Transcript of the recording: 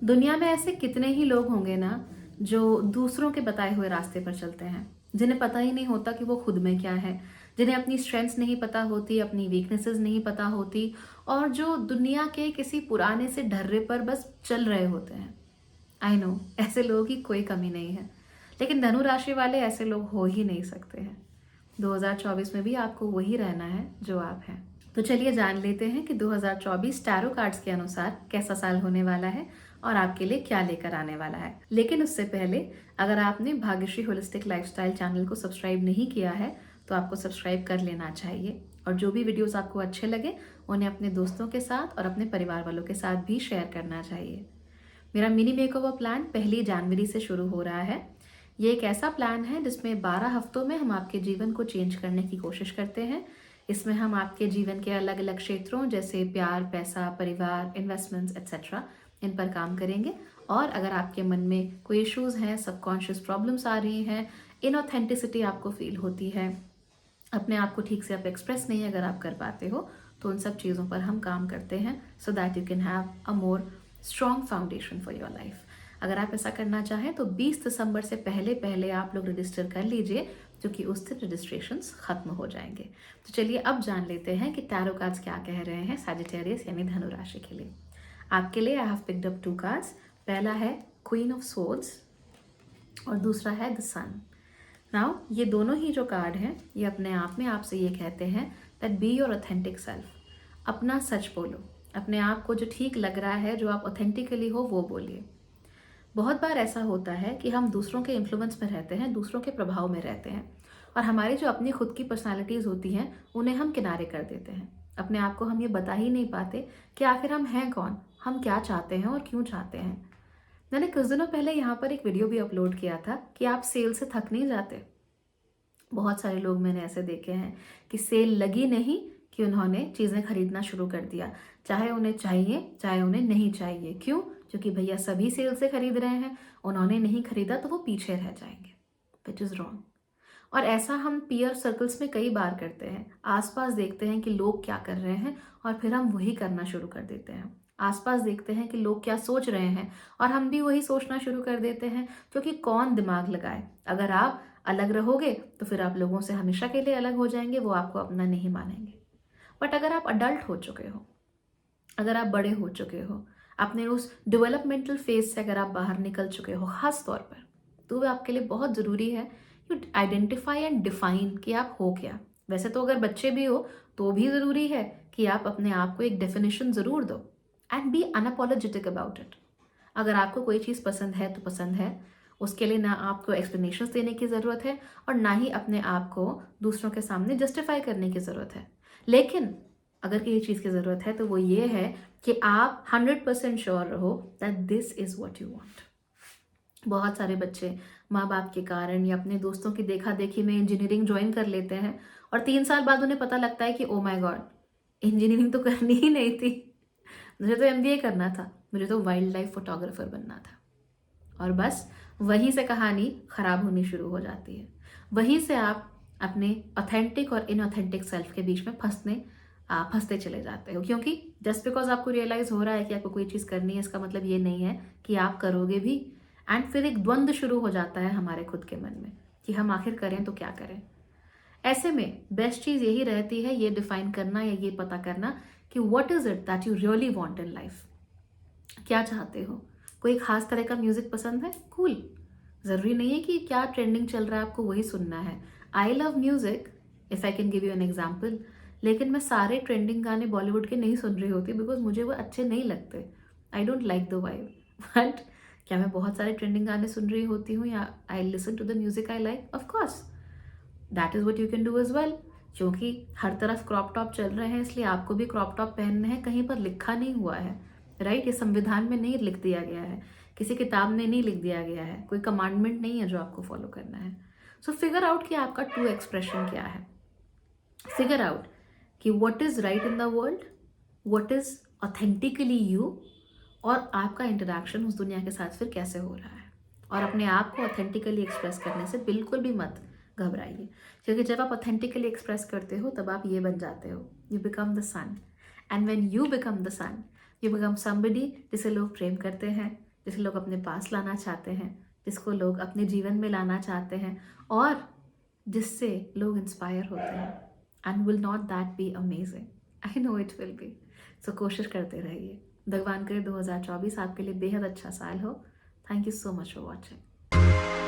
दुनिया में ऐसे कितने ही लोग होंगे ना जो दूसरों के बताए हुए रास्ते पर चलते हैं, जिन्हें पता ही नहीं होता कि वो खुद में क्या है, जिन्हें अपनी स्ट्रेंथ्स नहीं पता होती, अपनी वीकनेसेस नहीं पता होती, और जो दुनिया के किसी पुराने से ढर्रे पर बस चल रहे होते हैं। आई नो, ऐसे लोगों की कोई कमी नहीं है, लेकिन धनु राशि वाले ऐसे लोग हो ही नहीं सकते हैं। 2024 में भी आपको वही रहना है जो आप हैं। तो चलिए जान लेते हैं कि 2024 टैरो कार्ड्स के अनुसार कैसा साल होने वाला है और आपके लिए क्या लेकर आने वाला है। लेकिन उससे पहले, अगर आपने भाग्यश्री होलिस्टिक लाइफस्टाइल चैनल को सब्सक्राइब नहीं किया है तो आपको सब्सक्राइब कर लेना चाहिए, और जो भी वीडियोस आपको अच्छे लगे उन्हें अपने दोस्तों के साथ और अपने परिवार वालों के साथ भी शेयर करना चाहिए। मेरा मिनी मेकओवर प्लान 1 जनवरी से शुरू हो रहा है। ये एक ऐसा प्लान है जिसमें 12 हफ्तों में हम आपके जीवन को चेंज करने की कोशिश करते हैं। इसमें हम आपके जीवन के अलग अलग क्षेत्रों जैसे प्यार, पैसा, परिवार, इन्वेस्टमेंट्स एट्सेट्रा इन पर काम करेंगे। और अगर आपके मन में कोई इश्यूज हैं, सबकॉन्शियस प्रॉब्लम्स आ रही हैं, इनऑथेंटिसिटी आपको फील होती है, अपने आप को ठीक से आप एक्सप्रेस नहीं अगर आप कर पाते हो, तो उन सब चीज़ों पर हम काम करते हैं so that you can have a more strong foundation for your life. अगर आप ऐसा करना चाहें तो 20 दिसंबर से पहले पहले आप लोग रजिस्टर कर लीजिए, क्योंकि उस दिन रजिस्ट्रेशंस खत्म हो जाएंगे। तो चलिए अब जान लेते हैं कि टैरो कार्ड्स क्या कह रहे हैं सैजिटेरियस यानी धनु राशि के लिए। आपके लिए I have picked up 2 cards. पहला है क्वीन ऑफ सोर्ड्स और दूसरा है द सन। नाउ ये दोनों ही जो कार्ड हैं ये अपने आप में आपसे ये कहते हैं that be your authentic self. अपना सच बोलो, अपने आप को जो ठीक लग रहा है, जो आप ऑथेंटिकली हो वो बोलिए। बहुत बार ऐसा होता है कि हम दूसरों के इन्फ्लुएंस में रहते हैं, दूसरों के प्रभाव में रहते हैं, और हमारी जो अपनी खुद की पर्सनालिटीज़ होती हैं उन्हें हम किनारे कर देते हैं। अपने आप को हम ये बता ही नहीं पाते कि आखिर हम हैं कौन, हम क्या चाहते हैं और क्यों चाहते हैं। मैंने कुछ दिनों पहले यहाँ पर एक वीडियो भी अपलोड किया था कि आप सेल से थक नहीं जाते। बहुत सारे लोग मैंने ऐसे देखे हैं कि सेल लगी नहीं कि उन्होंने चीज़ें खरीदना शुरू कर दिया, चाहे उन्हें चाहिए चाहे उन्हें नहीं चाहिए। क्यों? क्योंकि भैया सभी सेल से खरीद रहे हैं, उन्होंने नहीं खरीदा तो वो पीछे रह जाएंगे, विच इज़ रॉन्ग। और ऐसा हम पीयर सर्कल्स में कई बार करते हैं। आसपास देखते हैं कि लोग क्या कर रहे हैं और फिर हम वही करना शुरू कर देते हैं। आसपास देखते हैं कि लोग क्या सोच रहे हैं और हम भी वही सोचना शुरू कर देते हैं, क्योंकि कौन दिमाग लगाए। अगर आप अलग रहोगे तो फिर आप लोगों से हमेशा के लिए अलग हो जाएंगे, वो आपको अपना नहीं मानेंगे। बट अगर आप अडल्ट हो चुके हो, अगर आप बड़े हो चुके हो, अपने उस डेवलपमेंटल फेज से अगर आप बाहर निकल चुके हो खास तौर पर, तो वो आपके लिए बहुत ज़रूरी है यू आइडेंटिफाई एंड डिफाइन कि आप हो क्या। वैसे तो अगर बच्चे भी हो तो भी ज़रूरी है कि आप अपने आप को एक डेफिनेशन ज़रूर दो and be unapologetic about it. अगर आपको कोई चीज़ पसंद है तो पसंद है, उसके लिए ना आपको एक्सप्लेनेशंस देने की ज़रूरत है और ना ही अपने आप को दूसरों के सामने जस्टिफाई करने की ज़रूरत है। लेकिन अगर किसी चीज़ की ज़रूरत है तो वो ये है कि आप 100% श्योर रहो that this is what you want. बहुत सारे बच्चे माँ बाप के कारण या अपने दोस्तों की देखा देखी में इंजीनियरिंग ज्वाइन कर लेते हैं, और 3 साल बाद उन्हें पता लगता है कि ओ माय गॉड, इंजीनियरिंग तो करनी ही नहीं थी, मुझे तो एमबीए करना था, मुझे तो वाइल्ड लाइफ फोटोग्राफर बनना था। और बस वहीं से कहानी खराब होनी शुरू हो जाती है। वहीं से आप अपने ऑथेंटिक और इनऑथेंटिक सेल्फ के बीच में फंसते चले जाते हो, क्योंकि जस्ट बिकॉज आपको रियलाइज हो रहा है कि आपको कोई चीज़ करनी है, इसका मतलब ये नहीं है कि आप करोगे भी। एंड फिर एक द्वंद्व शुरू हो जाता है हमारे खुद के मन में कि हम आखिर करें तो क्या करें। ऐसे में बेस्ट चीज़ यही रहती है ये डिफाइन करना या ये पता करना कि what is it that you really want in life. क्या चाहते हो? कोई खास तरह का म्यूजिक पसंद है? कूल। जरूरी नहीं है कि क्या ट्रेंडिंग चल रहा है आपको वही सुनना है। I love music, if I can give you an example, लेकिन मैं सारे ट्रेंडिंग गाने बॉलीवुड के नहीं सुन रही होती बिकॉज मुझे वो अच्छे नहीं लगते। I don't like the vibe. But क्या मैं बहुत सारे ट्रेंडिंग गाने सुन रही होती हूँ या I listen to the music I like? Of course, that is what you can do as well. क्योंकि हर तरफ क्रॉप टॉप चल रहे हैं, इसलिए आपको भी क्रॉप टॉप पहनने हैं। कहीं पर लिखा नहीं हुआ है, राइट? ये संविधान में नहीं लिख दिया गया है, किसी किताब में नहीं लिख दिया गया है, कोई कमांडमेंट नहीं है जो आपको फॉलो करना है। सो फिगर आउट कि आपका ट्रू एक्सप्रेशन क्या है। फिगर आउट कि what is right in the world, what is authentically you, और आपका इंटरेक्शन उस दुनिया के साथ फिर कैसे हो रहा है। और अपने आप को ऑथेंटिकली एक्सप्रेस करने से बिल्कुल भी मत घबराइए, क्योंकि जब आप ऑथेंटिकली एक्सप्रेस करते हो तब आप ये बन जाते हो, you become the sun. And when you become the sun, you become somebody जिसे लोग प्रेम करते हैं, जिसे लोग अपने पास लाना चाहते हैं, जिसको लोग अपने जीवन में लाना चाहते हैं और जिससे लोग इंस्पायर होते हैं। And will not that be amazing? I know it will be. So कोशिश करते रहिए। भगवान करे 2024 आपके लिए बेहद अच्छा साल हो। Thank you so much for watching.